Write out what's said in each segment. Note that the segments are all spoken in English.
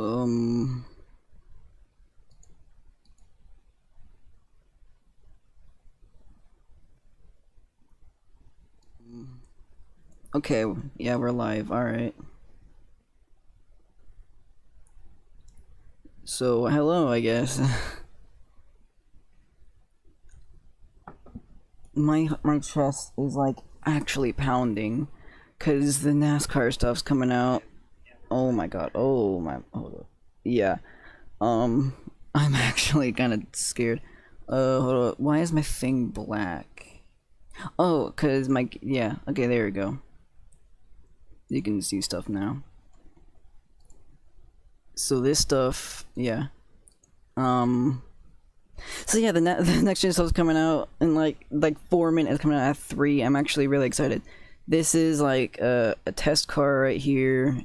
Um. Okay, yeah, we're live. All right. So, hello, I guess. my chest is like actually pounding cuz the NASCAR stuff's coming out. Oh my god. Oh my. Hold up. Yeah. Um I'm actually kind of scared. Hold up. Why is my thing black? Oh, cuz my yeah. Okay, there we go. You can see stuff now. So this stuff, yeah. Um So yeah, the next gen stuff's coming out in like 4 minutes. Coming out at 3. I'm actually really excited. This is like a test car right here.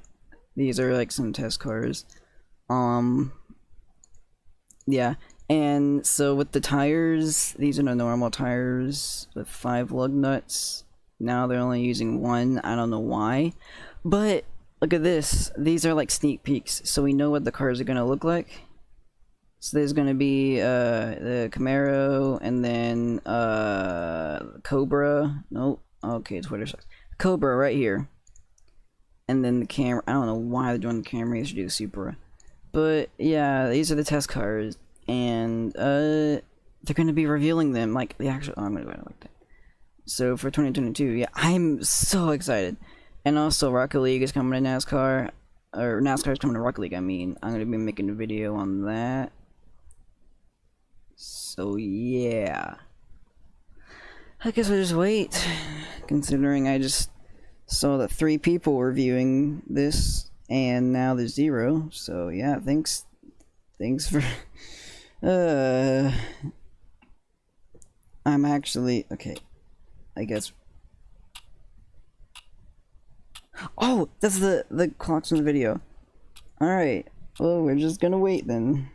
These are like some test cars. Yeah, and so with the tires, these are the normal tires with 5 lug nuts. Now they're only using 1. I don't know why, but look at this. These are like sneak peeks, so we know what the cars are gonna look like. So there's gonna be the Camaro, and then Cobra. Nope. Okay, Twitter sucks. Cobra right here, and then the Camry. I don't know why they're doing the Camry. They should do the Supra. But yeah, these are the test cars, and they're gonna be revealing them like the actual. Oh, I'm gonna go like that. So for 2022, yeah, I'm so excited. And also, Rocket League is coming to NASCAR, or NASCAR is coming to Rocket League. I mean, I'm gonna be making a video on that. So yeah, I guess I'll just wait. Considering I just saw that 3 people were viewing this, and now there's 0. So yeah, thanks for. I'm actually okay. I guess. Oh, that's the clocks in the video. All right. Well, we're just gonna wait then.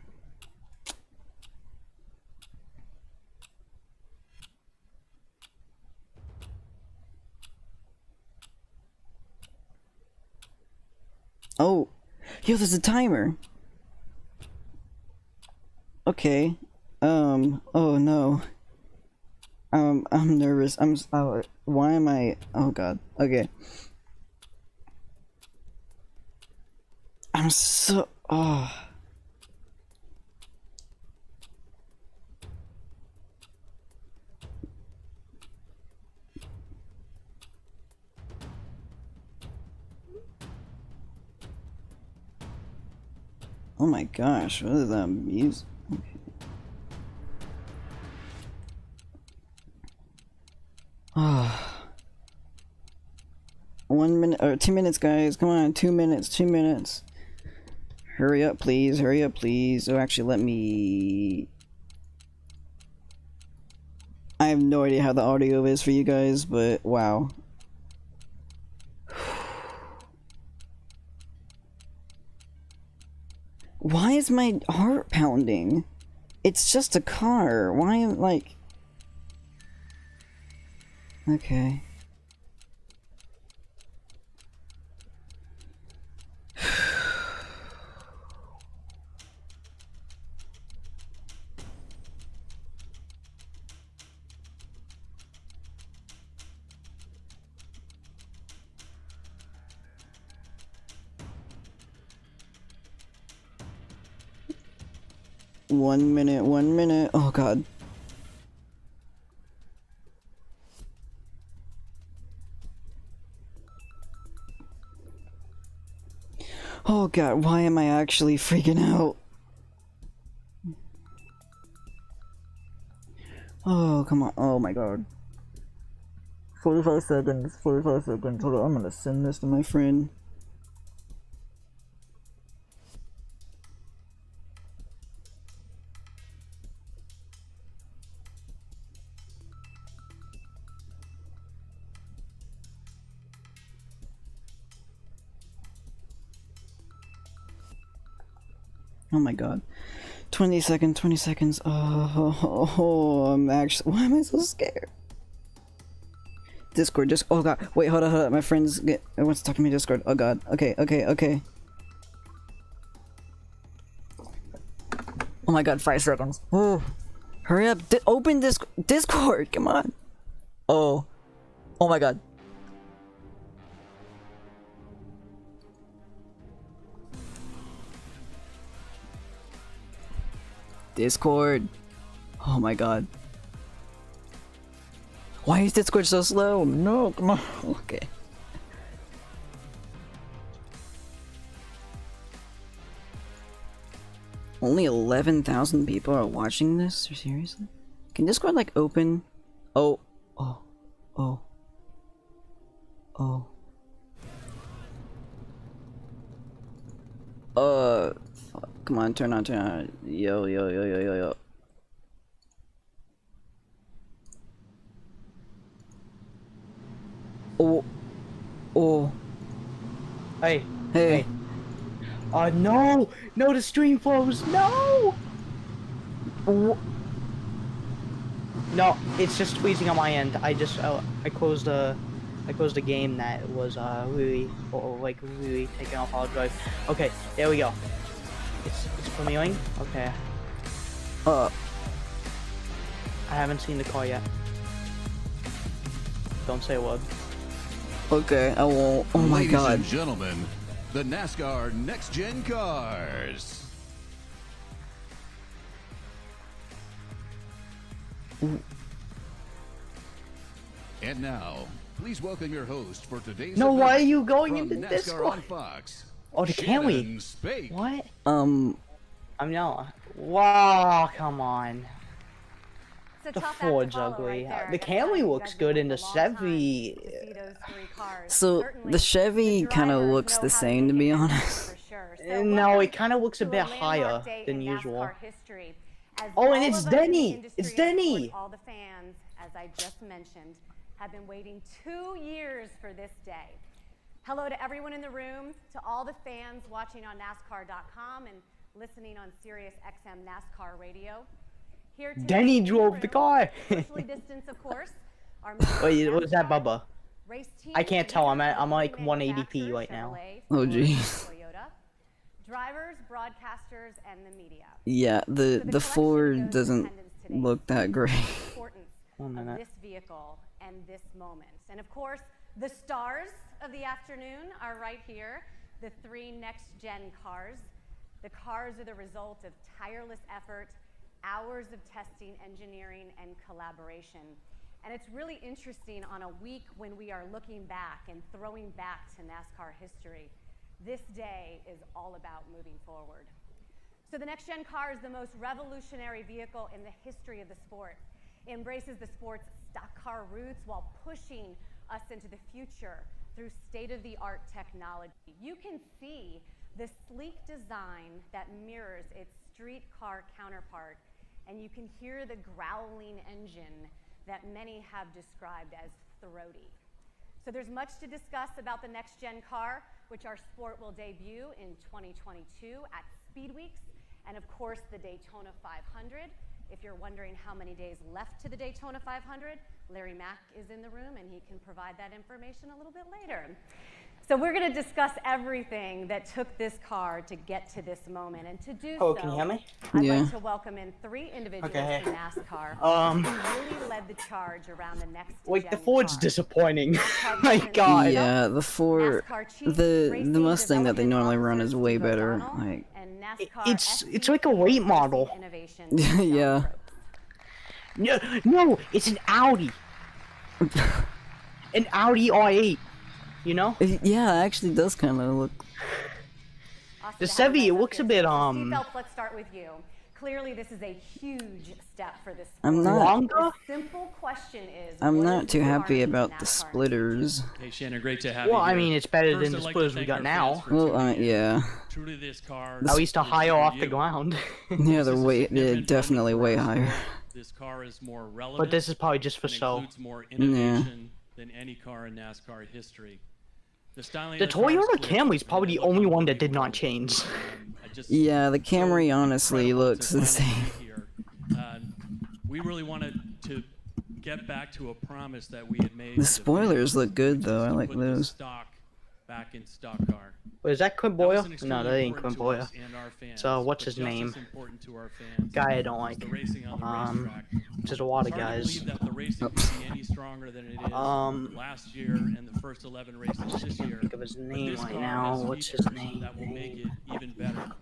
Oh, yo, there's a timer. Okay. Oh no. I'm nervous. Oh, why am I? Oh god. Okay. I'm so. Oh. Oh my gosh, what is that music? Okay. Oh. 1 minute or 2 minutes, guys. Come on, 2 minutes, 2 minutes. Hurry up, please. Hurry up, please. Oh, actually, let me. I have no idea how the audio is for you guys, but wow. Why is my heart pounding? It's just a car. Why, like... Okay. One minute, 1 minute. Oh god. Oh god, why am I actually freaking out? Oh, come on. Oh my god. 45 seconds, 45 seconds. Hold on, I'm gonna send this to my friend. Oh my god. 20 seconds, 20 seconds. Oh, I'm actually. Why am I so scared? Discord, just. Oh god. Wait, hold on. My friends wants to talk to me Discord. Oh god. Okay, okay, okay. Oh my god, 5 seconds. Oh, hurry up! Open this Discord. Come on. Oh, oh my god. Discord. Oh my god. Why is Discord so slow? No, come on. Okay. Only 11,000 people are watching this? Seriously? Can Discord like open? Oh. Oh. Oh. Oh. Fuck. Come on, turn on. Yo. Oh. Oh. Hey. No! No, the stream flows! No! No, it's just squeezing on my end. I closed the game that was really taking off hard drive. Okay, there we go. It's premiering. Okay. I haven't seen the car yet. Don't say a word. Okay, I won't. Oh my god. Ladies and gentlemen, the NASCAR Next Gen cars. And now, please welcome your host for today's No, event why are you going from into NASCAR Discord? on Fox. Oh, can we? Shannon Spake. What? Um, I'm not. Wow, come on. It's The a tough act to Ford's follow ugly. right there. The I gotta tell Camry you, looks guys good, have and the worked a long time Chevy. to see those 3 cars. so Certainly, the Chevy kind of drivers looks know the how to same to make be it happen honest. for sure. So No, welcome it kind of looks a to bit landmark higher day than in usual. NASCAR history, as Oh, and all it's of us in the Denny! industry It's and, of course, Denny! all the fans, as I just mentioned, have been waiting 2 years for this day. Hello to everyone in the room, to all the fans watching on NASCAR.com and listening on Sirius XM NASCAR radio. Here today Denny in the drove the room, car. socially distanced, of course. Our Wait, was that NASCAR Bubba? race team I can't tell. I'm like three 180p manufacturers, right now. Chevrolet, Oh, Ford, jeez. Toyota, drivers, broadcasters, and the media. Yeah, the collection Ford goes to doesn't attendance today. look that great. The importance 1 of minute. this vehicle and this moment. And of course, the stars of the afternoon are right here, the 3 next-gen cars. The cars are the result of tireless effort, hours of testing, engineering, and collaboration. And it's really interesting on a week when we are looking back and throwing back to NASCAR history. This day is all about moving forward. So the Next Gen car is the most revolutionary vehicle in the history of the sport. It embraces the sport's stock car roots while pushing us into the future through state-of-the-art technology. You can see the sleek design that mirrors its street car counterpart, and you can hear the growling engine that many have described as throaty. So there's much to discuss about the Next Gen car, which our sport will debut in 2022 at Speed Weeks, and of course the Daytona 500. If you're wondering how many days left to the Daytona 500, Larry Mack is in the room and he can provide that information a little bit later. So we're going to discuss everything that took this car to get to this moment, and to do Oh, so, can you hear me? I'd Yeah. like to welcome in 3 individuals Okay. in NASCAR Um, who really led the charge around the next Wait, the gen Ford's car. disappointing. NASCAR My president God. Yeah, the Ford, NASCAR chief the racing Mustang that they development normally run is officer way Steve better. O'Donnell, Like, and NASCAR It's like a weight SVP model. Racing Innovation, Yeah. John Probst. No, it's an Audi. An Audi R8. You know? yeah, it actually does kind of look. Awesome The to have Chevy, you it guys up looks a here bit, today. So Steve Phelps, let's start with you. Clearly, this is a huge step for this sport. I'm not. Longer? The simple question is, I'm what not is too the happy carnage about in the NASCAR? splitters. Hey Shannon, great to have Well, you I here. mean, it's better First, than the I'd like to splitters we thank got our now. fans for Well, tuning in. yeah, Truly, this car. At least a is higher for off the you. ground. yeah, This they're is a way, significant they're moment definitely for way our higher. sport. This car is more relevant. But this is probably just for and show. includes more innovation than any car in NASCAR history. The styling The of car is Toyota clear. Camry is I probably mean, the look only how one that moving did not forward. change. I just- Yeah, the so Camry honestly incredible looks to the finally same. be here. We really wanted to get back to a promise that we had made. The to spoilers fans, look good which though. is I to like put the those. stock back in stock car. Wait, is that That was an Quimboya? No, extremely that ain't important to Quimboya. us and our fans, So, what's but his just name? as important to our fans Guy I don't was like. the racing on the racetrack. There's a lot It's of hard to guys. believe that the racing could be any stronger than it is last year and the first 11 races this year. Think of his But name this right car now. has What's his features name? that will make it even better.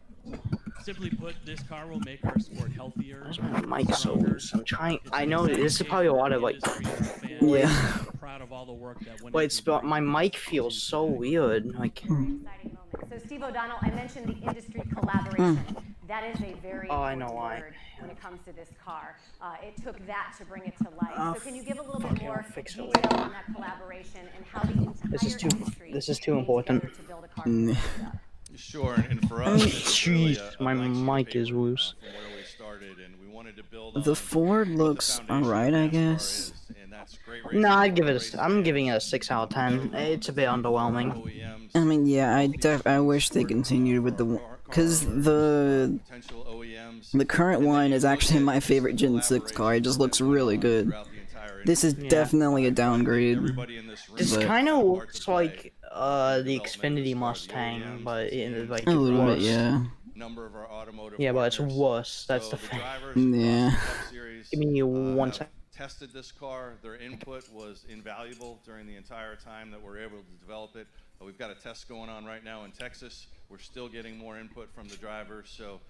Simply put, this car will make our sport healthier. Where's my mic so stronger. loose? I'm trying. It's I an know exciting this is day probably a for lot the of like. industry and our fans. Yeah. We're proud of all the work that went Wait, into but my bringing mic this feels to so today. weird. Like. Exciting moment. So Steve O'Donnell, I mentioned the industry collaboration. That is a very Oh, I important know why. word when it comes to this car. It took that to bring it to life. So can you give a little bit okay, more I'll fix it detail on that collaboration and how the entire This is too- industry this is too came important. together to build a car from the ground up? Sure, and for us, it's really Jeez, a my blank sheet of mic is paper, loose. from where we started, and we wanted to build The on Ford what the looks foundation of alright, I NASCAR guess. is, and that's great racing No, I'd for give it. race I'm fans, giving it a 6 out of 10. It's a bit underwhelming. OEMs, I mean, yeah, I wish they sport, continued with for the, our car cause owners, the potential OEMs, the current and then one you is look actually at my just favorite the Gen 6 car. It just collaborations looks that went really on good. throughout the entire This is industry. definitely a downgrade. Everybody in this room This But- kind of had a part looks to play like in the development of Xfinity this car, the Mustang, OEMs, but the in teams, like A little bit, worse. yeah. number of our automotive Yeah, but it's partners. worse. That's So the the thing. drivers Yeah. across the Cup Series, Give me one have sec. tested this car. Their input was invaluable during the entire time that we're able to develop it. We've got a test going on right now in Texas. We're still getting more input from the drivers. So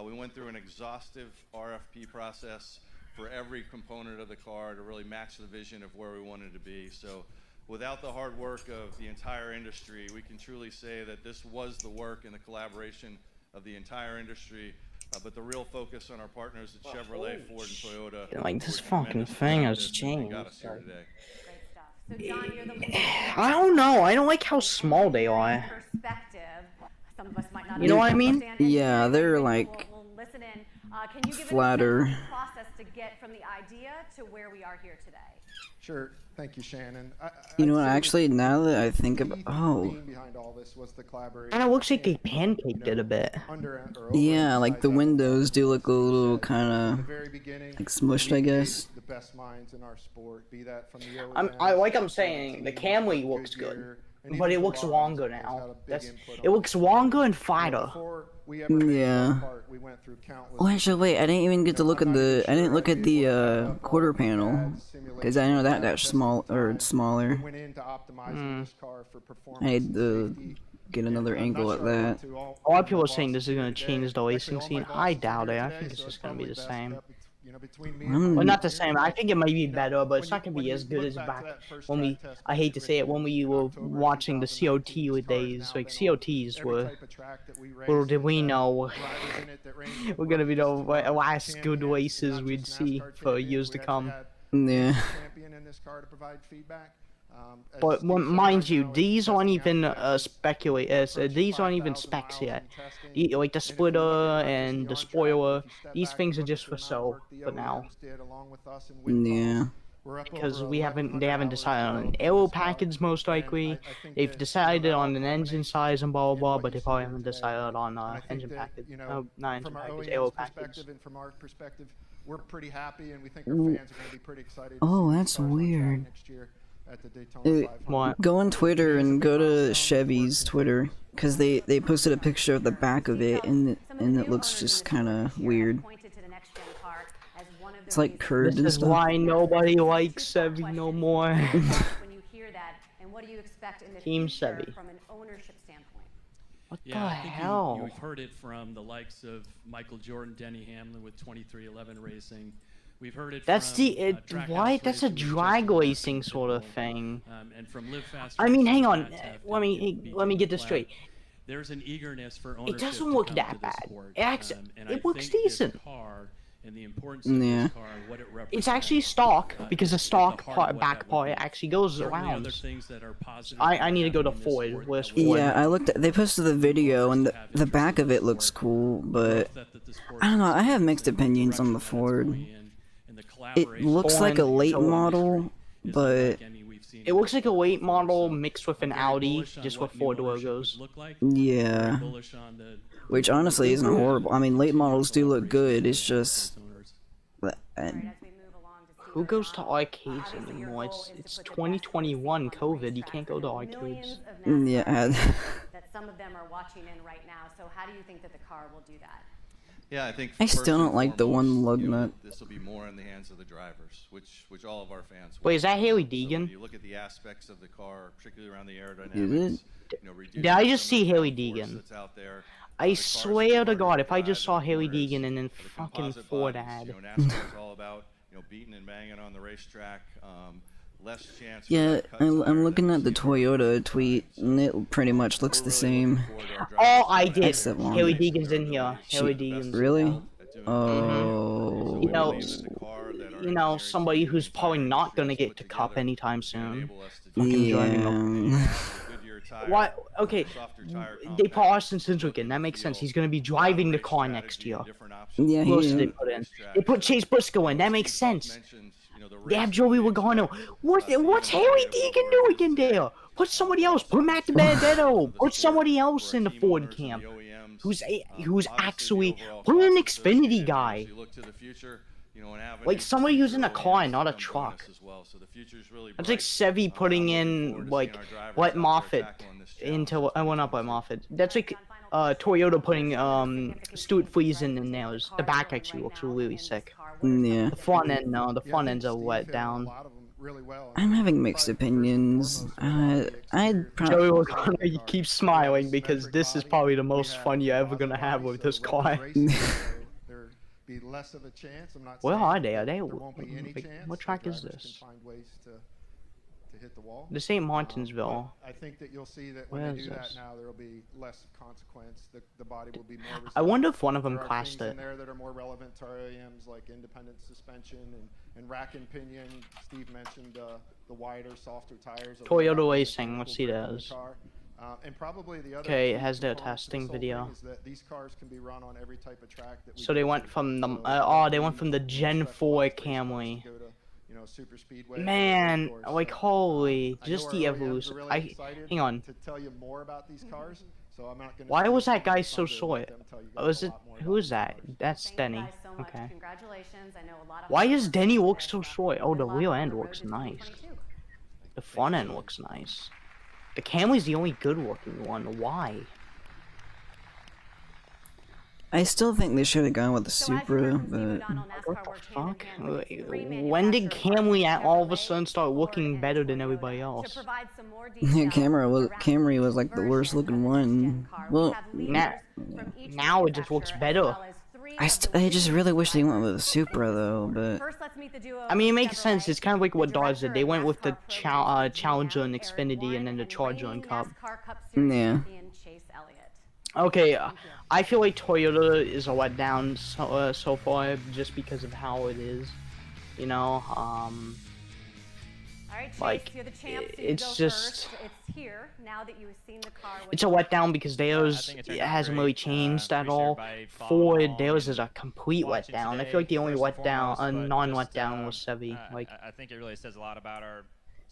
we went through an exhaustive RFP process for every component of the car to really match the vision of where we wanted to be. So without the hard work of the entire industry, we can truly say that this was the work and the collaboration of the entire industry. But the real focus on our partners at Chevrolet, Ford, and Toyota. Yeah, like, this were fucking tremendous thing about has this, and they got changed, us here like- today. Great stuff. So John, you're the I don't know. I don't like how small they are. perspective. Some of us might not You know what I mean? understand it. Yeah, they're We'll- like we'll listen in. Can you give flatter. us a process to get from the idea to where we are here today? Sure. Thank you, Shannon. You know I'd what, say actually, now that I think the about, key oh, theme behind all this was the collaboration Kind of looks like they between, pancaked it a bit. under or yeah, like the overemphasized windows do look a little At the kind very beginning, like smushed, we I engaged guess. The best minds in our sport, be that from the I'm OEMs, like I'm to the saying, the teams, Camry looks Goodyear, good, and but even it looks Ferraris longer has had now. a big That's input it on looks longer and You know, fatter. before we ever made Yeah. one part, we went through countless Oh, actually, wait, I didn't even get to look at the, I didn't look at the, quarter panel, because I know that got small, or smaller. went into optimizing this car for performance I had and to safety. get another And I'm not angle at sure I that. went to all A lot of my people are saying bosses this is going here to today. change the Actually, racing all my scene. bosses I are doubt it. here I today, think it's so just going to be the probably best same. kept, you know, between me Mm. and Well, my not the engineers. same. I think it might be You know, better, but it's when not going to when be you as good look as back back to that first when we. track test I hate to say it, when we were October watching the 2019, COT this car has days. now Like been on COTs every were. type of track that we Little raced. did we It's had know drivers in it that ranged from we're gonna be the rookies to last champions, good races not we'd just see NASCAR for champions. years We to actually come. had Yeah. a champion in this car to provide feedback. As But Steve when, said, mind right you, now, it's these aren't testing out even vehicles. speculate. We're approaching These aren't even 5,000 specs miles yet. in testing. Like the And if you splitter look at not just and the on-track, but spoiler, if you step these back things and are look at just the for amount of show work the for now. OEMs did along with us in wind Yeah. tunnels, we're up Because over they haven't 1,100 decided hours on an developing aero this car. package most And likely. I think They've that, decided that all on an engine culminates size and blah in blah blah, what but you they probably see here haven't today. decided on And I think engine that, package. you know, No, not engine from our package, OEM's aero package. perspective and from our perspective, we're pretty happy, and we think our Ooh. fans are going to be pretty excited. Oh, to see these that's cars on track weird. next year at the Daytona It- 500. What? Go on Twitter and go to Chevy's Working Twitter, because they posted a picture of the back of it, and it looks just kind of weird. It's like curved This and is stuff. why nobody likes Chevy no more. When you hear that, and what do you expect in the Team future Chevy. from an ownership standpoint? What Yeah, the I think hell? you've heard it from the likes of Michael Jordan, Denny Hamlin with 2311 Racing. We've heard it That's from the Trackhouse why? That's a Racing with drag Justin racing Martin, sort of Pitbull, thing. and from Live Fast I mean, Racing hang with on. Matt Taft Let and me BJ get this McLeod. straight. There's an eagerness for ownership. It doesn't to look come that to this bad. sport, It and I looks think this decent. car and the importance of Yeah. this car, what it represents. It's actually stock because the is at stock heart part, of what back that would part be. actually goes Certainly around. other things that are positive I need to go to happening in this Ford. sport Where's that would Ford? Yeah, I looked at, they posted the video, and the back of it looks cool, but I don't know, I have mixed opinions on the Ford. It looks like a late model, but It looks like a late model mixed with an Audi, just with Ford logos. yeah, which honestly isn't horrible. I mean, late models do look good, it's just, All right, as we move along to Steve Who goes to arcades anymore? It's 2021 COVID. You can't go to arcades. Millions of NASCAR Yeah. fans that some of them are watching in right now. So how do you think that the car will do that? Yeah, I think. I still don't like the one lug nut. This will be more in the hands of the drivers, which all of our fans. Wait, is that Haley So when Deegan? you look at the aspects of the car, particularly around the Is aerodynamics. it? Did I just see Haley Deegan? Deegan? That's out there. I swear to God, if I just saw Haley Deegan and then fucking Ford ad. You know, NASCAR is all about, you know, beating and banging on the racetrack. Less chance. for Yeah, that cut I'm tire looking that at the we see on Toyota tweet, and it pretty much looks the same. Oh, I did. Except one. Haley Deegan's in here. Haley Deegan's. Really? doing Oh. You know, somebody who's probably not gonna get to Cup anytime soon. Fucking driving Yeah. What? Okay, they put Austin Cindric. That makes sense. He's gonna be driving the car next year. Yeah, Who else did they he. put in? They put Chase Briscoe in. That makes sense. They have Joey Logano. What's Haley Deegan doing in there? Put somebody else. Put Matt Benedetto. Put somebody else in the Ford camp. Who's actually put an Xfinity guy. Like somebody who's in a car, not a truck. That's like Sevy putting in like what Moffitt into. I went up by Moffitt. That's like Toyota putting Stuart Friesen in there. The back actually looks really sick. Yeah. The front end, no, the front end's a let down. I'm having mixed opinions. I'd Joey probably. Logano, you keep smiling because this is probably the most fun you're ever gonna have with this car. Be less of a chance. I'm not Where saying are they? Are they? there won't be any Like, chance. what The track is drivers this? can find ways to hit the wall. This ain't Martinsville. But I think that you'll see that when Where they is do that this? now, there will be less consequence. The body will be more. I wonder if receptive. one of them There are passed things it. in there that are more relevant to RAMs, like independent suspension and rack and pinion. Steve mentioned the wider, softer tires. Toyota Racing, let's see that. those. And probably the other Okay, it key has their component to this testing whole thing video. is that these cars can be run on every type of track that we So they go went to. from the So they went from the Gen 4 Camry. go to, you know, super speedway, Man, course. like So, holy, I just know the our OEMs are evolution. really I excited hang on. to tell you more about these cars. So I'm not gonna Why steal was that guy someone's so thunder and short? let them tell you guys Was a it? lot more Who about is these that? cars. That's Thank Denny. you guys so much. Okay. Congratulations. I know a lot of Why us does are Denny very look so excited. short? Oh, the Good luck rear on end the looks road to nice. 2022. The front end looks nice. The Camry's the only good looking one. Why? I still think they should have gone with the So as you Supra, heard from Steve but O'Donnell, NASCAR What the worked hand in fuck? hand with its three When did manufacturer Camry partners, all of a Chevrolet, sudden start Ford, looking and better than Toyota, everybody to else? provide some more yeah, details Camry was around like the each worst version looking of the next-gen one. car. We Well, have leaders from each now it just looks manufacturer, better. as well as three of the I just leading really wish they went with drivers the Supra in this though, sport. but First, let's meet the duo I mean, it from makes sense. Chevrolet, It's kind of like what the Dodge did. director They of went with the NASCAR programs, Challenger GM, and Eric Xfinity, Warren, and then the Charger and reigning Cup. NASCAR Cup Series Yeah. champion Chase Elliott. Okay, I feel like Toyota is a letdown so far just because of how it is. You know, All right, Chase, like, you're the champ, so you it's go just- first. It's here now that you've seen the car. it's a letdown because theirs think it it turned out hasn't great. really changed at Appreciate all. everybody following Ford, along theirs is and a complete watching letdown. I today, feel like the only first and letdown, foremost, but non-letdown just, was Chevy. Like, I think it really says a lot about our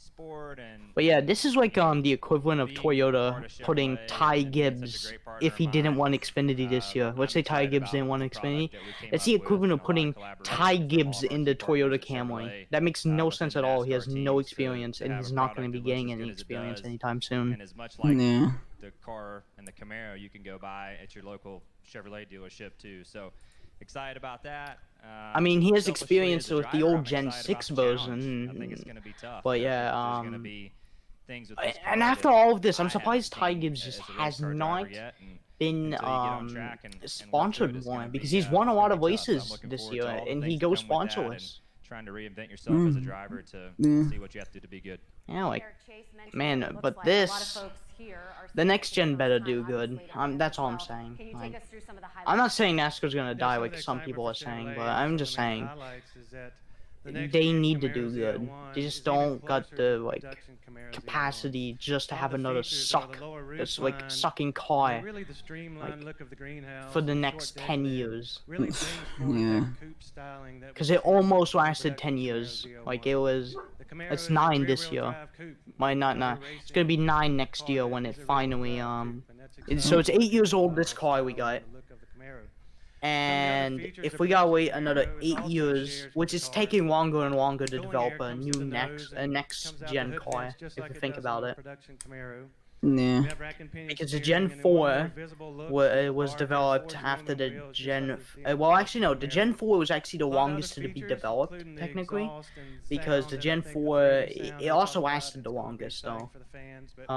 sport and. but yeah, this is like the equivalent of being Toyota part of putting Chevrolet Ty and being such a Gibbs great partner if he of didn't mine. want Xfinity this year. Let's I'm say Ty excited Gibbs didn't about want the Xfinity. product that we came It's up the with equivalent and of a lot putting collaboration Ty from all Gibbs of our into key partners Toyota at Camry. Chevrolet, That makes no within sense the at all. He NASCAR has team no to experience, and have he's a not going to product be that looks getting as any good as it experience does. anytime soon. And as much like yeah. the car and the Camaro, you can go buy at your local Chevrolet dealership too. So excited about that. I mean, he has Selfishly, experience as a with the driver, old I'm Gen excited 6 about the challenge. version, I think it's going to be tough. but I think yeah, there's going to be things with this and car after that all of this, I I'm haven't surprised Ty seen Gibbs as just a race has car driver not yet, and been until you get on track and work through it, sponsored it's more gonna because be, he's it's won a gonna lot be of tough. So I'm races looking this forward year, to all the and he things that goes come with that and sponsorless. trying to reinvent yourself as a driver to see what you have to do to be good. Yeah, like, Eric Chase mentioned man, that it looks but like a lot of this- folks here are the seeing next it gen for the better first do time, good. obviously, to him That's as all I'm well. saying. Can you Like, take us through some of the I'm not highlights? saying NASCAR's gonna die Some of like the some people are excitement saying, for but Chevrolet, I'm some just of the main saying highlights is that the next they gen need to Camaros do good. ZL1 They is just even don't got closer the to like production Camaro ZL1. capacity just to All have the another features are suck, the lower roof that's like line, sucking and car really the streamlined like, look of the greenhouse for the and next short 10 deck lid years. really brings forward Yeah. that coupe styling that Because we it see almost in the lasted 10 production Camaro years. Like ZL1. it was, The Camaro it's is a 9 this rear-wheel year. drive coupe, Might not, Camaro it's gonna be racing 9 next car year that when is it a rear-wheel finally drive coupe, and that's so it's 8 exactly years the old. This style car we and got. the look of the Camaro. And features if of we gotta the wait Camaro another is 8 also years, shares which with is the car. taking longer and longer to Cooling develop air a comes new through the next nose and next comes out the gen hood car, vents just if like you it think does on about the it. production Camaro. Yeah. We have rack and pinion Because the steering Gen and a more 4 visible look was bar here developed forwards after the aluminum wheels, just like Gen. we see on Well, the actually, no. The Gen Camaro. 4 was actually the A lot of other longest to be features, developed, including the technically, exhaust and because sound, the and I Gen think 4 premium sound it they also talk about, lasted it's the gonna be longest, exciting though. for the fans, but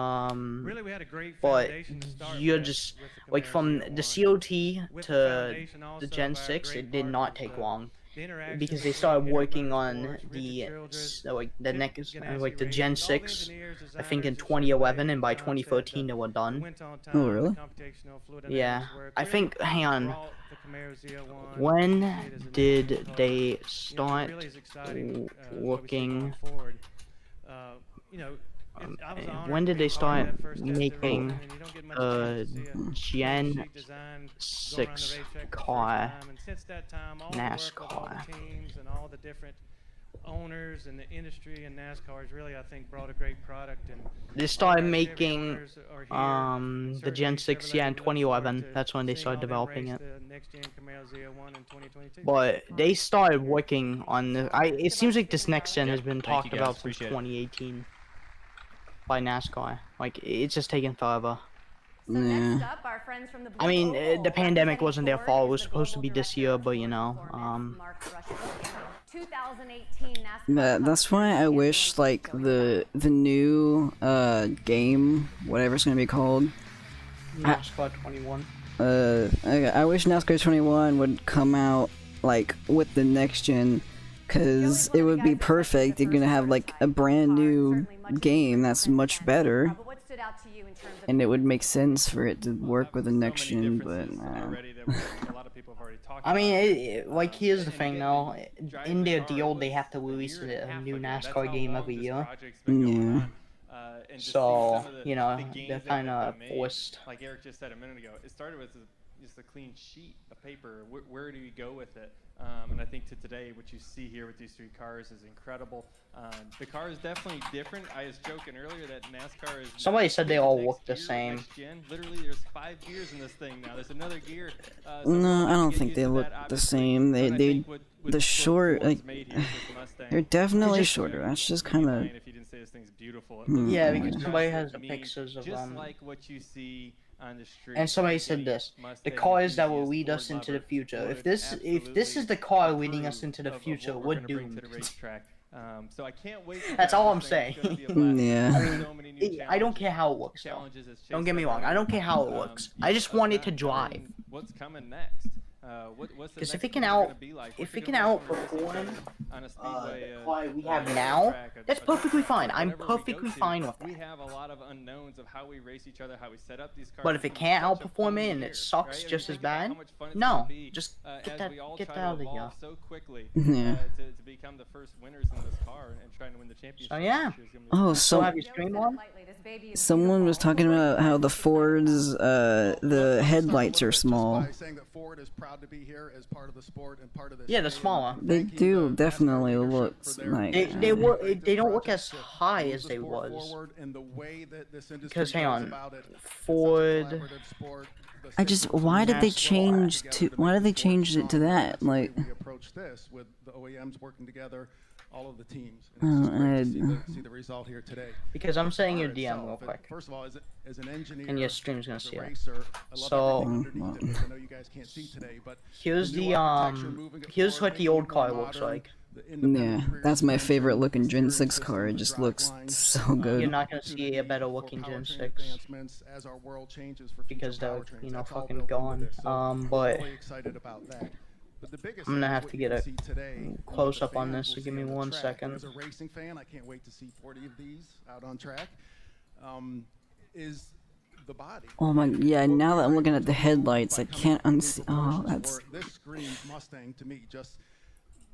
really we had a great But foundation to start you're with just the like Camaro from the 01. COT With to the foundation the also Gen of our 6, great it did not partners, take long. the interaction Because they between started Hero working on Motorsports, Richard the Childress, like the Chip next Ganassi like the Racing, Gen all the 6, engineers, I think in designers at 2011, Chevrolet and by at the onset, 2013 they were the done. went on time, Oh, the really? computational fluid Yeah, dynamics work I really think. Hang on. brought the Camaro Z01 When to it as a did next-gen car. they You know, it start really is exciting, what we see going looking? forward. You know, I was honored When to did be they a part of start that first test making and you don't get much chance to see a clean Gen sheet design go around the 6 racetrack for the first car time. And since that time, all the work with all NASCAR? the teams and all the different owners and the industry and NASCAR has really, I think, brought a great product. And They all started of our Chevy making owners are here. the Gen Certainly 6, yeah, in Chevrolet looks forward 2011. to That's when they seeing started all them developing race it. the next gen Camaro Z01 in 2022. But they started working on the. It seems like this next gen has been Thank talked you, guys. about since Appreciate it. 2018 by NASCAR. Like it's just taking forever. So next up, our friends from the I mean, Blue Oval, the pandemic representing wasn't their Ford, fault. It is was the supposed to global be this director year, of but Ford Performance, Mark Rushing. 2018 NASCAR That's why I wish like the new game, whatever it's gonna be called. NASCAR 21. I wish NASCAR 21 would come out like with the next gen, cause it would be perfect. You're gonna have like a brand new game that's much better, But what stood out to you in terms of and it would make sense for it to work with the next gen. But I mean, like here's the thing though. In their deal, they have to release a new NASCAR game every year. yeah. So you know, they're kind of forced. Like Eric just said a minute ago, it started with just a clean sheet of paper. Where do you go with it? And I think to today, what you see here with these three cars is incredible. The car is definitely different. I was joking earlier that NASCAR is. Somebody said they all look the same. Next gen. Literally, there's 5 gears in this thing now. There's another gear. No, I don't think they look the same. The short, like, they're definitely shorter. That's just kind of. Yeah, because somebody has the pictures of Just like what you see on the street. And somebody said this: the cars that will lead us into the future. If this is the car leading us into the future, we're doomed. So I can't wait. That's all I'm saying. Yeah. I don't care how it looks. Though. Don't get me wrong. I don't care how it looks. I just want it to drive. What's coming next? Because if it can outperform the car we have now, that's perfectly fine. I'm perfectly fine with that. We have a lot of unknowns of how we race each other, how we set up these cars. But if it can't outperform it and it sucks just as bad, no, just get that out of here. So quickly Yeah. to become the first winners in this car and trying to win the championship. So yeah. Oh, So so have you streamed one? someone was talking about how the Ford's the headlights are small. Saying that Ford is proud to be here as part of the sport and part of this. Yeah, they're smaller. They do definitely look like. They don't look as high as they was. Because hang on, Ford. I just why did they change it to that? Like. We approach this with the OEMs working together, all of the teams. See the result here today. Because I'm saying your DM real quick. First of all, as an engineer, and your stream's gonna as a see it. racer, I love So everything underneath it, which I know you guys can't see today, but here's new the architecture moving it here's forward, what the making old it more car looks modern, like. the independent Yeah, rear that's my suspension, favorite looking Gen steering 6 system, car. It the just drive looks lines, so good. You're not gonna see a better looking for Gen powertrain 6 advancements as our world changes for future because they're powertrains. That's all fucking fucking gone. But really excited about that. But the biggest I'm gonna thing is have what to you get can a see today, close the up on fans this, so will give see me on the 1 track. second. As a racing fan, I can't wait to see 40 of these out on track. Is the body. Oh my, yeah. Now that I'm looking at the headlights, I can't unsee. Oh, that's. This screams Mustang to me. Just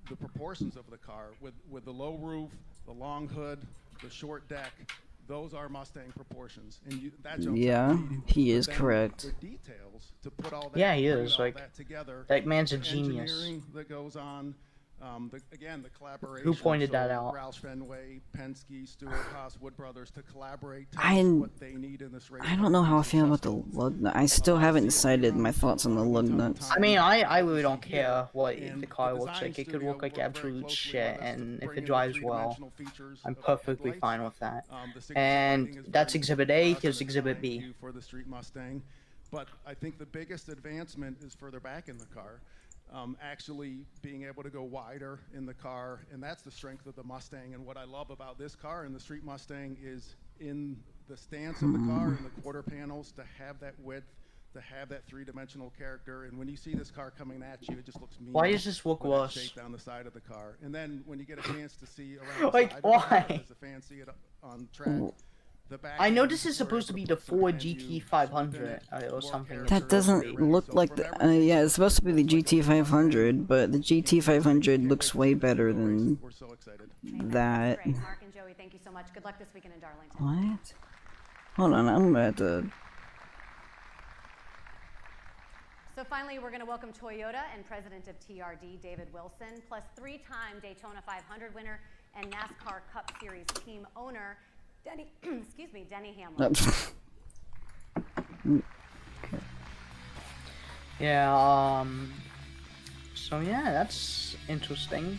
the proportions of the car with the low roof, the long hood, the short deck. Those are Mustang proportions, and that jumps Yeah, out immediately. he is But then correct. The details to put all that, Yeah, he bring is, all like, that together. that man's a the genius. engineering that goes on, Again, the collaboration. Who pointed that out? Roush Fenway, Penske, Stewart Haas, Wood Brothers to collaborate. To I what they need in this race. I don't know how I feel about the lug nut. I still haven't decided my thoughts on the lug nuts. I mean, I really don't care what the car looks like. It could look like absolute shit, and if it drives well, I'm perfectly fine with that. And that's Exhibit A. Here's Exhibit B. For the Street Mustang, but I think the biggest advancement is further back in the car. Actually being able to go wider in the car, and that's the strength of the Mustang. And what I love about this car and the Street Mustang is in the stance of the car and the quarter panels to have that width, to have that three-dimensional character. And when you see this car coming at you, it just looks mean. Why does this look with that worse? shape down the side of the car. And then when you get a chance to see around Like, the side of the car, why? as the fans see it on track. I know this is supposed to be the Ford GT500 or something. That doesn't look like the. Yeah, it's supposed to be the GT500, but the GT500 looks way better than that. Great. Mark and Joey, thank you so much. Good luck this weekend in Darlington. What? Hold on, I'm gonna have to. So finally, we're going to welcome Toyota and president of TRD, David Wilson, plus three-time Daytona 500 winner and NASCAR Cup Series team owner, Denny, Denny Hamlin. Yeah, so yeah, that's interesting.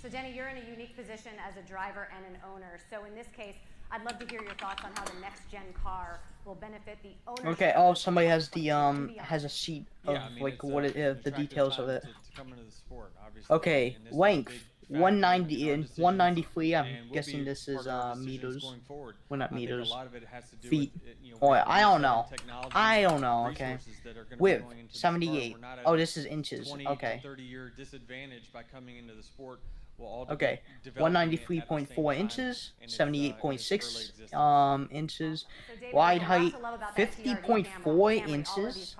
So Denny, you're in a unique position as a driver and an owner. So in this case, I'd love to hear your thoughts on how the next gen car will benefit the owner. Okay, oh, somebody has the, has a sheet of, like, what it, the details of it. Okay, length, 190 and 193, I'm guessing this is, meters. Well, not meters. Feet. Oh, I don't know. I don't know, okay. Width, 78. Oh, this is inches, okay. Okay, 193.4 inches, 78.6 inches, wide height 50.4 inches.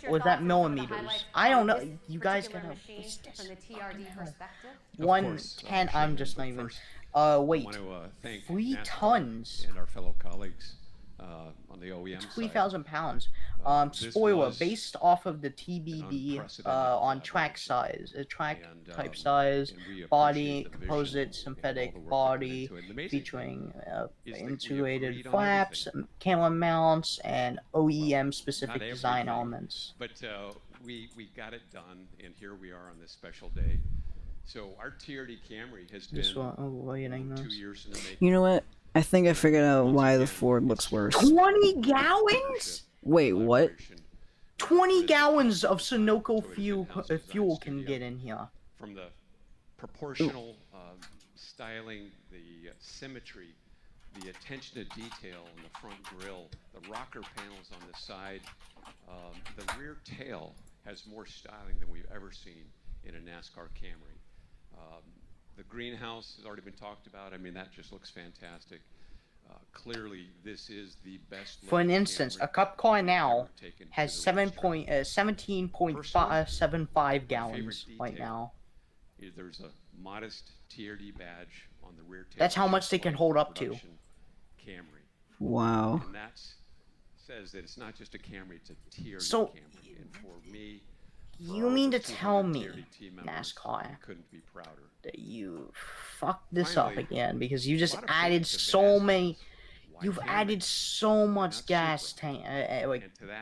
Was that millimeters? I don't know. You guys gotta. 110. I'm just not even. Wait. 3 tons. And our fellow colleagues on the OEM 3,000 pounds. Spoiler, based off of the TBD on track size, track type size, body, composite, synthetic body, featuring integrated flaps, camera mounts, and OEM specific design elements. But we got it done, and here we are on this special day. So our TRD Camry has been 2 years in the making. You know what? I think I figured out why the Ford looks worse. 20 gallons? Wait, what? 20 gallons of Sunoco fuel can get in here. From the proportional styling, the symmetry, the attention to detail in the front grille, the rocker panels on the side, the rear tail has more styling than we've ever seen in a NASCAR Camry. The greenhouse has already been talked about. I mean, that just looks fantastic. Clearly, this is the best. For an instance, a Cup car now has 17.75 gallons right now. There's a modest TRD badge on the rear tail. That's how much they can hold up to. Camry. Wow. And that says that it's not just a Camry, it's a TRD Camry. And for me, you mean to tell me, NASCAR, couldn't be prouder that you fucked this up again because you just added so many. You've added so much gas tank,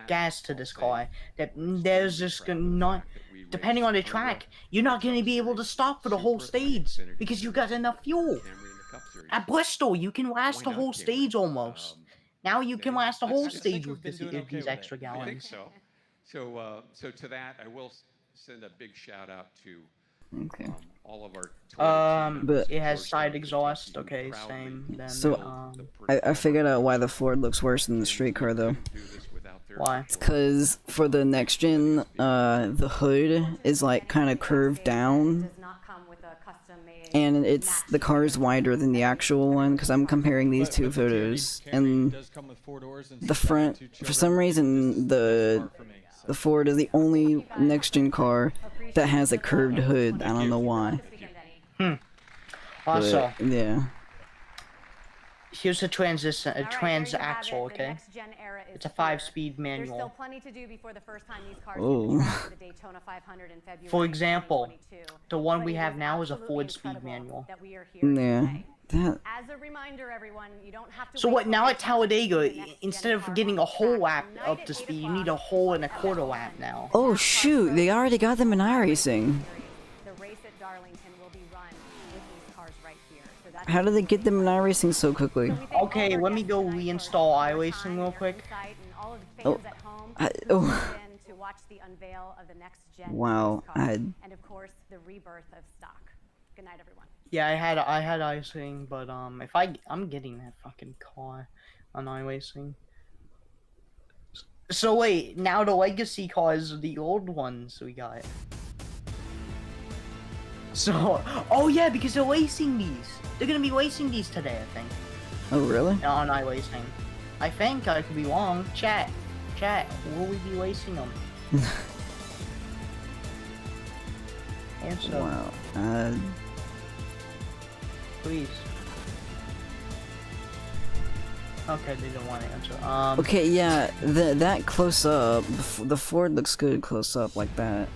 gas to this car that there's just not. Depending on the track, you're not going to be able to stop for the whole stage because you got enough fuel. At Bristol, you can last the whole stage almost. Now you can last the whole stage with these extra gallons. I think so. So to that, I will send a big shout out to all of our but it has side exhaust. Okay, same. Then, so I figured out why the Ford looks worse than the street car though. Why? It's because for the next gen, the hood is like kind of curved down, and the car is wider than the actual one. Because I'm comparing these two photos, and the front, for some reason, the Ford is the only next gen car that has a curved hood. I don't know why. Also, yeah. Here's a transition, a All right, there trans you have axle, it. The okay? next gen era is It's a here. 5-speed There's still manual. plenty to do before the first time these cars Oh. hit the track for the Daytona 500 in February. For example, 2022. the one But we it have is now is a absolutely 4-speed incredible manual. that we are here Yeah. today. That. As a reminder, everyone, you don't have to So wait what, till now race at time to see Talladega, the next instead gen of car getting on a the whole track. lap Tonight up at to 8 speed, you o'clock need a whole and a on quarter FS1, lap now. Oh NASCAR shoot! They Pro already got them in iRacing. The race at Darlington will be run with these cars right here. So that's How did they get them in iRacing so quickly? Okay, let me go reinstall iRacing real quick. Oh. Oh. To watch the unveil of the next gen Wow. and of course the rebirth of stock. Good night, everyone. Yeah, I had iRacing, but if I'm getting that fucking car on iRacing. So wait, now the legacy cars are the old ones we got. So, oh yeah, because they're racing these. They're gonna be racing these today, I think. Oh really? On iRacing. I think I could be wrong. Chat, will we be racing them? Answer. Wow. Please. Okay, they don't want to answer. Okay, yeah, that close up, the Ford looks good close up like that.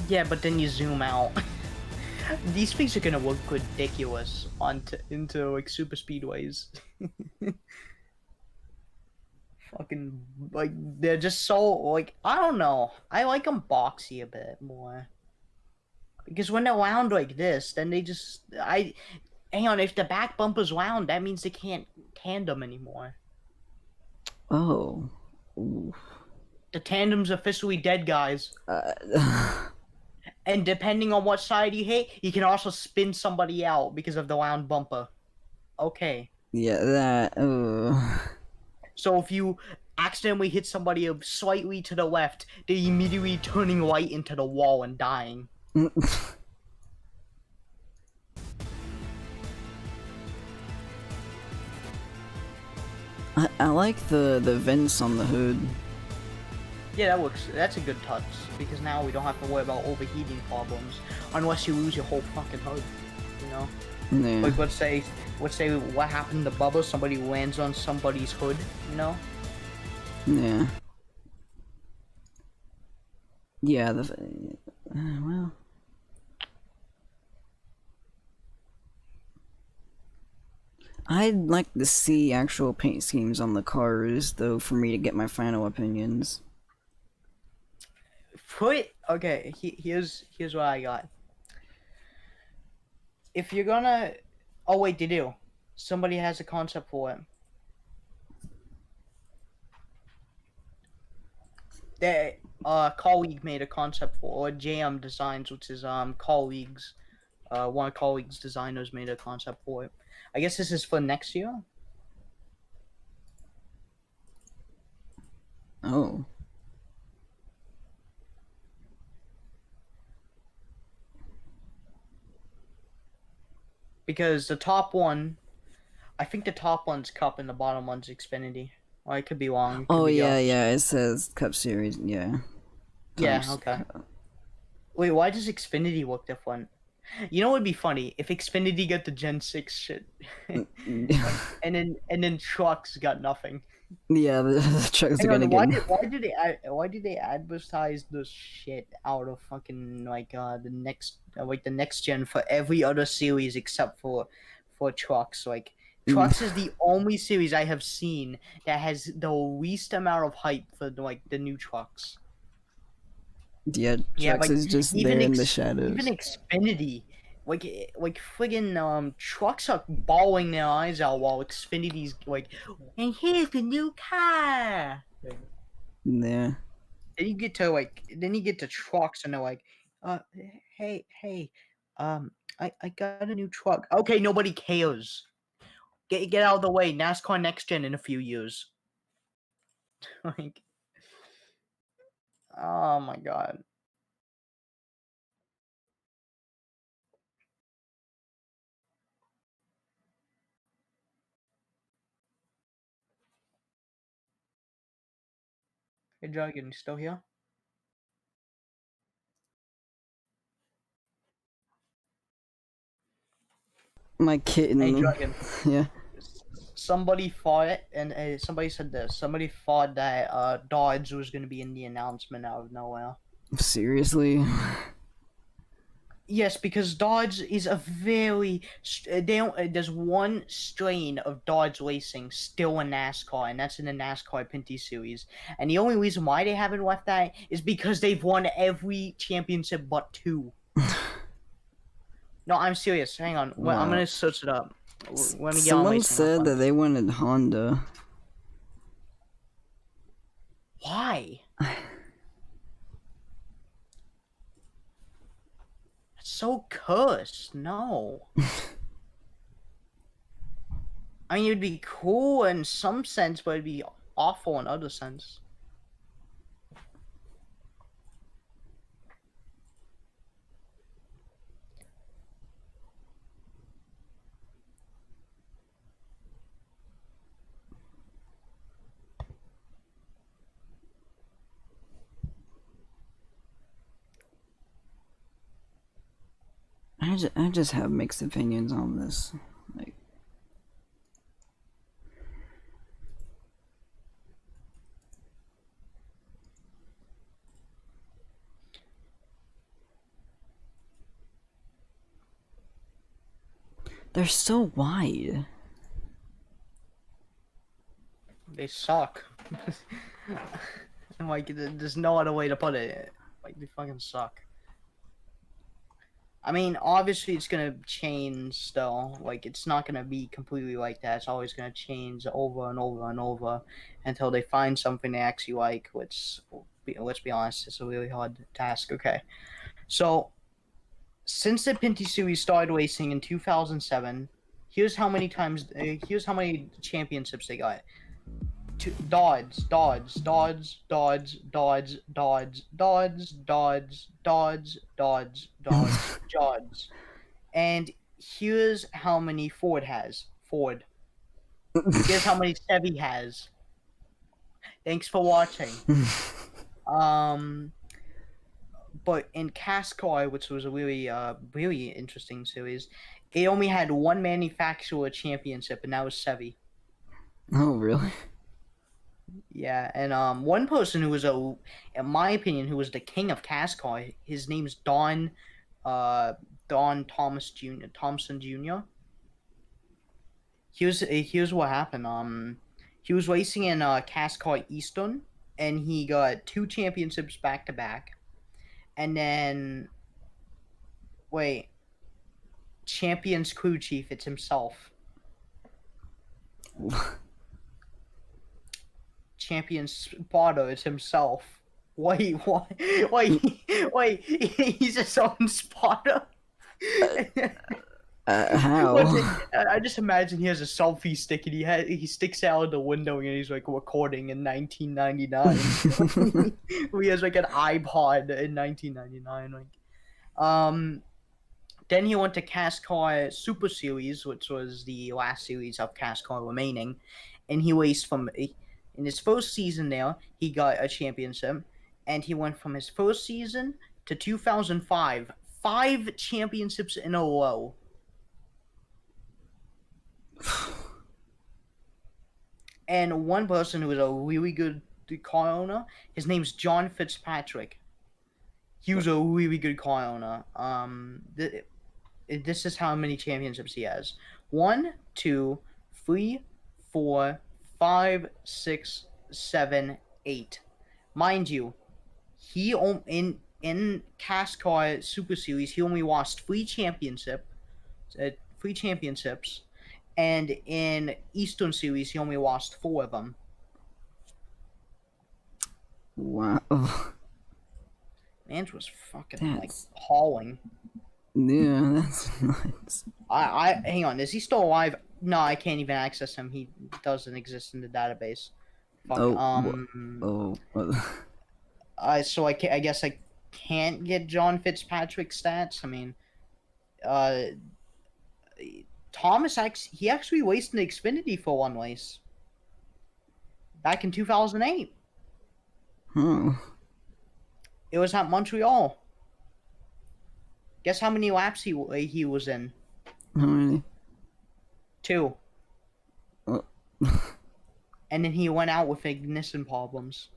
Yeah, but then you zoom out. These things are gonna look ridiculous into like super speedways. Fucking like they're just so like I don't know. I like them boxy a bit more. Because when they're round like this, then they just hang on. If the back bumper's round, that means they can't tandem anymore. Oh. Ooh. The tandem's officially dead, guys. And depending on what side you hit, you can also spin somebody out because of the round bumper. Okay. Yeah, that. So if you accidentally hit somebody slightly to the left, they immediately turning right into the wall and dying. I like the vents on the hood. Yeah, that's a good touch, because now we don't have to worry about overheating problems, unless you lose your whole fucking hood, you know? Yeah. Like, let's say what happened to Bubba, somebody lands on somebody's hood, you know? Yeah. Yeah, well. I'd like to see actual paint schemes on the cars, though, for me to get my final opinions. Okay, here's what I got. If you're gonna... Oh, wait, they do. Somebody has a concept for it. Colleague made a concept for, or JM Designs, which is colleagues, one of colleagues designers made a concept for it. I guess this is for next year. Oh. Because the top one, I think the top one's Cup and the bottom one's Xfinity. Or I could be wrong. Oh yeah, yeah. It says Cup Series. Yeah. Yeah. Okay. Wait, why does Xfinity look different? You know what would be funny if Xfinity got the Gen 6 shit, and then trucks got nothing. Yeah, the trucks are gonna get. Why do they advertise the shit out of fucking like the next gen for every other series except for trucks? Like trucks is the only series I have seen that has the least amount of hype for like the new trucks. Yeah, trucks is just there in the shadows. Even Xfinity, like friggin' trucks are bawling their eyes out while Xfinity's like, and here's the new car. Yeah. Then you get to trucks and they're like, hey, I got a new truck. Okay, nobody cares. Get out of the way. NASCAR Next Gen in a few years. Like, oh my god. Hey, Dragon, you still here? My kitten. Hey, Dragon. Yeah. Somebody thought, and somebody said this. Somebody thought that Dodge was going to be in the announcement out of nowhere. Seriously. Yes, because Dodge is a very there's one strain of Dodge racing still in NASCAR, and that's in the NASCAR Pinty Series. And the only reason why they haven't left that is because they've won every championship but 2. No, I'm serious. Hang on, I'm Wow. gonna search it up. Let me get on Someone racing said real that quick. they wanted Honda. Why? It's so cursed. No. I mean, it'd be cool in some sense, but it'd be awful in other sense. I just have mixed opinions on this. Like, they're so wide. They suck. And like, there's no other way to put it. Like, they fucking suck. I mean, obviously it's gonna change still. Like, it's not gonna be completely like that. It's always gonna change over and over and over until they find something they actually like, which, let's be honest, it's a really hard task. Okay. So, since the Pinty Series started racing in 2007, here's how many championships they got. Dodge, Dodge, Dodge, Dodge, Dodge, Dodge, Dodge, Dodge, Dodge, Dodge, Dodge, Dodge. And here's how many Ford has. Ford. Here's how many Chevy has. Thanks for watching. But in NASCAR, which was a really, really interesting series, it only had one manufacturer championship, and that was Chevy. Oh, really? Yeah, and one person who was in my opinion, who was the king of NASCAR, his name's Don Thompson Jr. Here's what happened. He was racing in NASCAR Eastern, and he got 2 championships back to back. And then, wait, Champions crew chief, it's himself. Champion spotter, it's himself. Wait, what? Wait, he's his own spotter? How? I just imagine he has a selfie stick and he sticks out the window and he's like recording in 1999. He has like an iPod in 1999. Like, then he went to NASCAR Super Series, which was the last series of NASCAR remaining, and he raced in his first season there. He got a championship, and he went from his first season to 2005, 5 championships in a row. And one person who was a really good car owner, his name's John Fitzpatrick. He was a really good car owner. This is how many championships he has: 1, 2, 3, 4, 5, 6, 7, 8. Mind you, he in NASCAR Super Series he only lost 3 championships, and in Eastern Series he only lost 4 of them. Wow. Man's was fucking like hauling. Yeah, that's nuts. I hang on, is he still alive? No, I can't even access him. He doesn't exist in the database. Fuck. So I guess I can't get John Fitzpatrick's stats. I mean, Thomas he actually raced in the Xfinity for one race back in 2008. It was at Montreal. Guess how many laps he was in? How many? 2. Oh. And then he went out with ignition problems.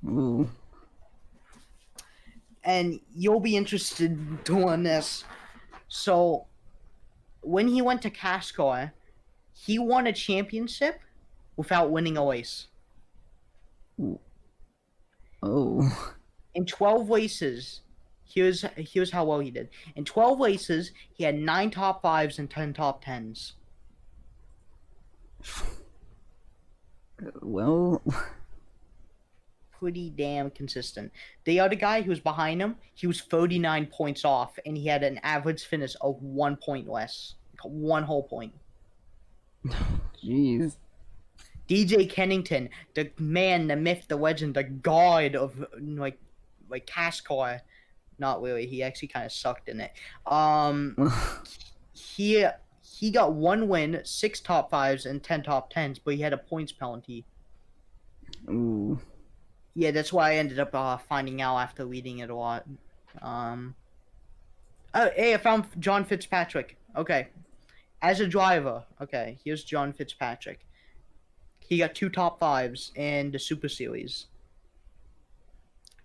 Ooh. And you'll be interested in doing this. So, when he went to NASCAR, he won a championship without winning a race. Oh. In 12 races, here's how well he did. In 12 races, he had 9 top 5s and 10 top 10s. Well. Pretty damn consistent. The other guy who was behind him, he was 39 points off, and he had an average finish of 1 point less. 1 whole point. Jeez. DJ Kennington, the man, the myth, the legend, the god of like NASCAR. Not really. He actually kind of sucked in it. He got 1 win, 6 top 5s, and 10 top 10s, but he had a points penalty. Ooh. Yeah, that's why I ended up finding out after reading it a lot. Oh, hey, I found John Fitzpatrick. Okay. As a driver, okay, here's John Fitzpatrick. He got 2 top 5s in the Super Series.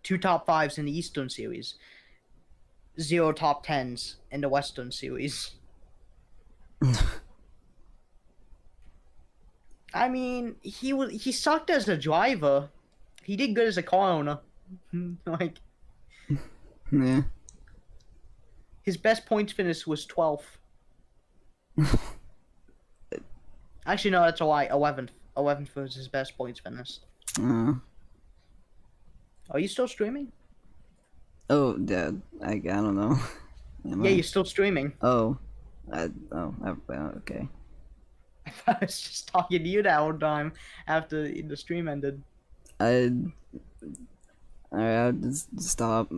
2 top 5s in the Eastern Series. 0 top 10s in the Western Series. I mean, he sucked as a driver. He did good as a car owner. Like, Yeah. his best points finish was 12th. Actually, no, that's a lie. 11th. 11th was his best points finish. Are you still streaming? Oh, Dad. I don't know. Am Yeah, I? you're still streaming. Oh. Okay. I was just talking to you that whole time after the stream ended. Alright, I'll just stop.